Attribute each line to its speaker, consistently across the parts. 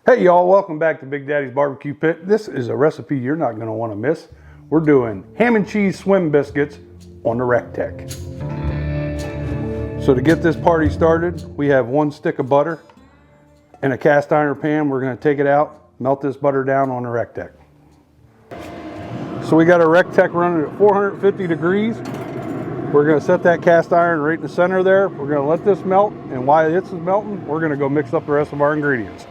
Speaker 1: Hey y'all, welcome back to Big Daddy's Barbecue Pit. This is a recipe you're not going to want to miss. We're doing ham and cheese swim biscuits on the Rectech. So to get this party started, we have 1 stick of butter in a cast iron pan. We're going to take it out, melt this butter down on the Rectech. So we got a Rectech running at 450 degrees. We're going to set that cast iron right in the center there. We're going to let this melt, and while this is melting, we're going to go mix up the rest of our ingredients.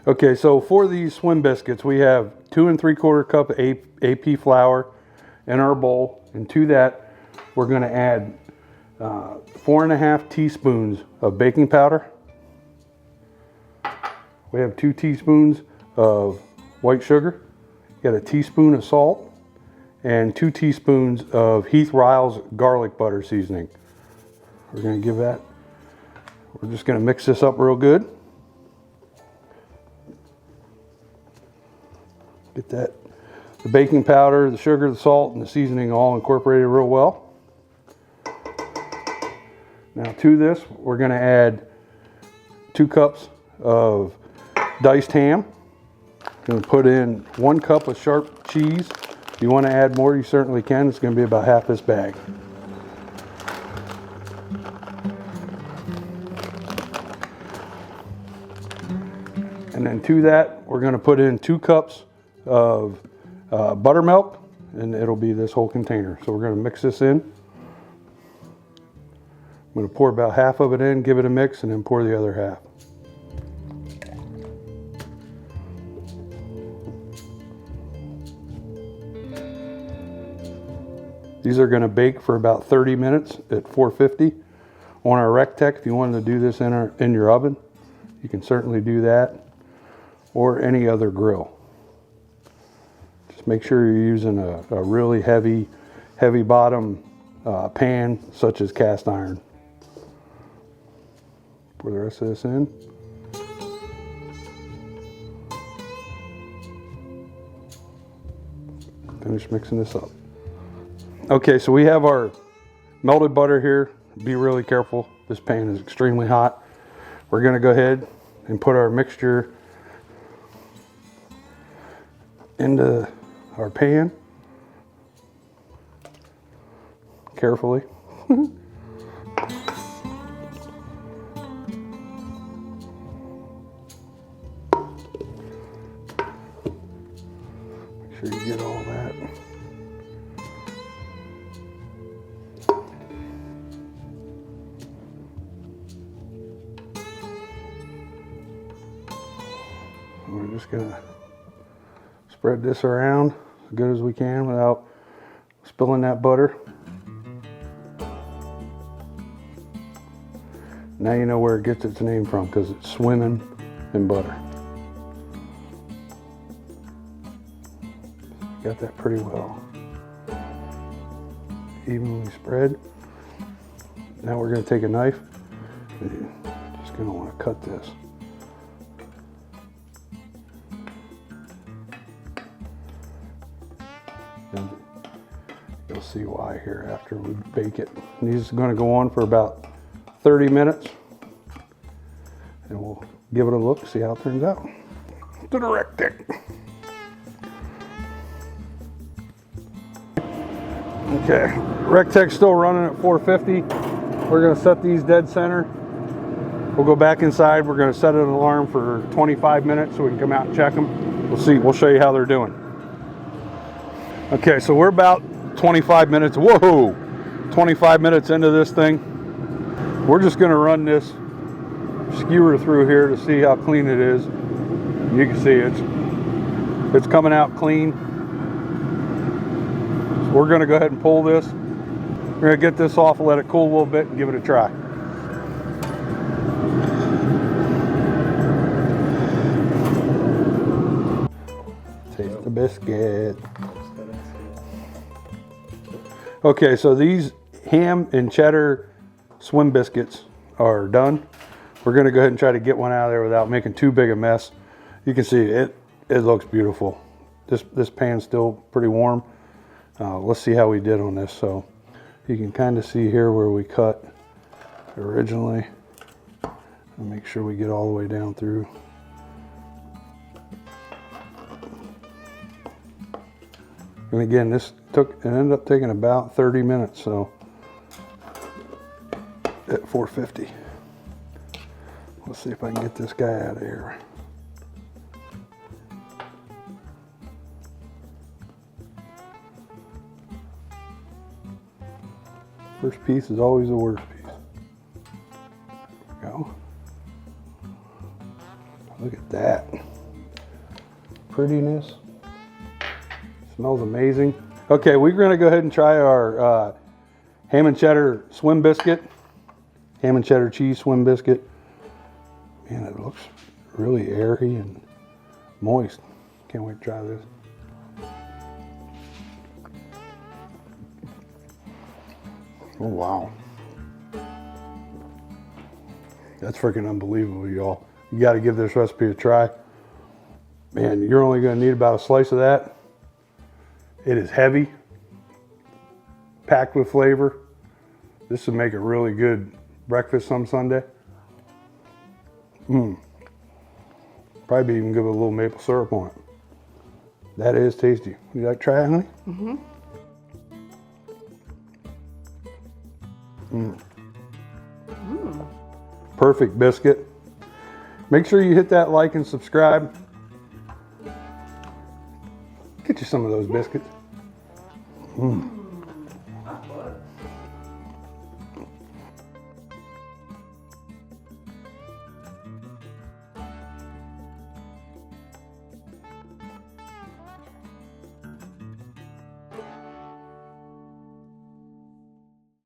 Speaker 1: Okay, so for these swim biscuits, we have 2 3/4 cup of AP flour in our bowl, and to that, we're going to add 4.5 teaspoons of baking powder. We have 2 teaspoons of white sugar. Got a teaspoon of salt and 2 teaspoons of Heath Riles garlic butter seasoning. We're going to give that. We're just going to mix this up real good. Get the baking powder, the sugar, the salt, and the seasoning all incorporated real well. Now to this, we're going to add 2 cups of diced ham. I'm going to put in 1 cup of sharp cheese. If you want to add more, you certainly can. It's going to be about half this bag. And then to that, we're going to put in 2 cups of buttermilk, and it'll be this whole container. So we're going to mix this in. I'm going to pour about half of it in, give it a mix, and then pour the other half. These are going to bake for about 30 minutes at 450 on our Rectech. If you wanted to do this in your oven, you can certainly do that, or any other grill. Just make sure you're using a really heavy bottom pan, such as cast iron. Pour the rest of this in. Finish mixing this up. Okay, so we have our melted butter here. Be really careful. This pan is extremely hot. We're going to go ahead and put our mixture into our pan carefully. Make sure you get all that. We're just gonna spread this around as good as we can without spilling that butter. Now you know where it gets its name from, because it's swimming in butter. Got that pretty well. Evenly spread. Now we're going to take a knife and just going to want to cut this. And you'll see why here after we bake it. And these are going to go on for about 30 minutes. And we'll give it a look, see how it turns out. To the Rectech. Okay, Rectech's still running at 450. We're going to set these dead center. We'll go back inside. We're going to set an alarm for 25 minutes so we can come out and check them. We'll see. We'll show you how they're doing. Okay, so we're about 25 minutes. Whoa! 25 minutes into this thing. We're just going to run this skewer through here to see how clean it is. You can see it's coming out clean. So we're going to go ahead and pull this. We're going to get this off and let it cool a little bit and give it a try. Taste the biscuit. Okay, so these ham and cheddar swim biscuits are done. We're going to go ahead and try to get one out of there without making too big a mess. You can see it looks beautiful. This pan's still pretty warm. Let's see how we did on this. So you can kind of see here where we cut originally. And make sure we get all the way down through. And again, it ended up taking about 30 minutes, so at 450. Let's see if I can get this guy out of here. First piece is always the worst piece. There we go. Look at that. Prettiness. Smells amazing. Okay, we're gonna go ahead and try our ham and cheddar swim biscuit. Ham and cheddar cheese swim biscuit. Man, it looks really airy and moist. Can't wait to try this. Oh, wow. That's freaking unbelievable, y'all. You got to give this recipe a try. Man, you're only going to need about a slice of that. It is heavy, packed with flavor. This would make a really good breakfast some Sunday. Probably even give it a little maple syrup on it. That is tasty. Would you like to try it, honey? Mm-hmm. Perfect biscuit. Make sure you hit that like and subscribe. Get you some of those biscuits.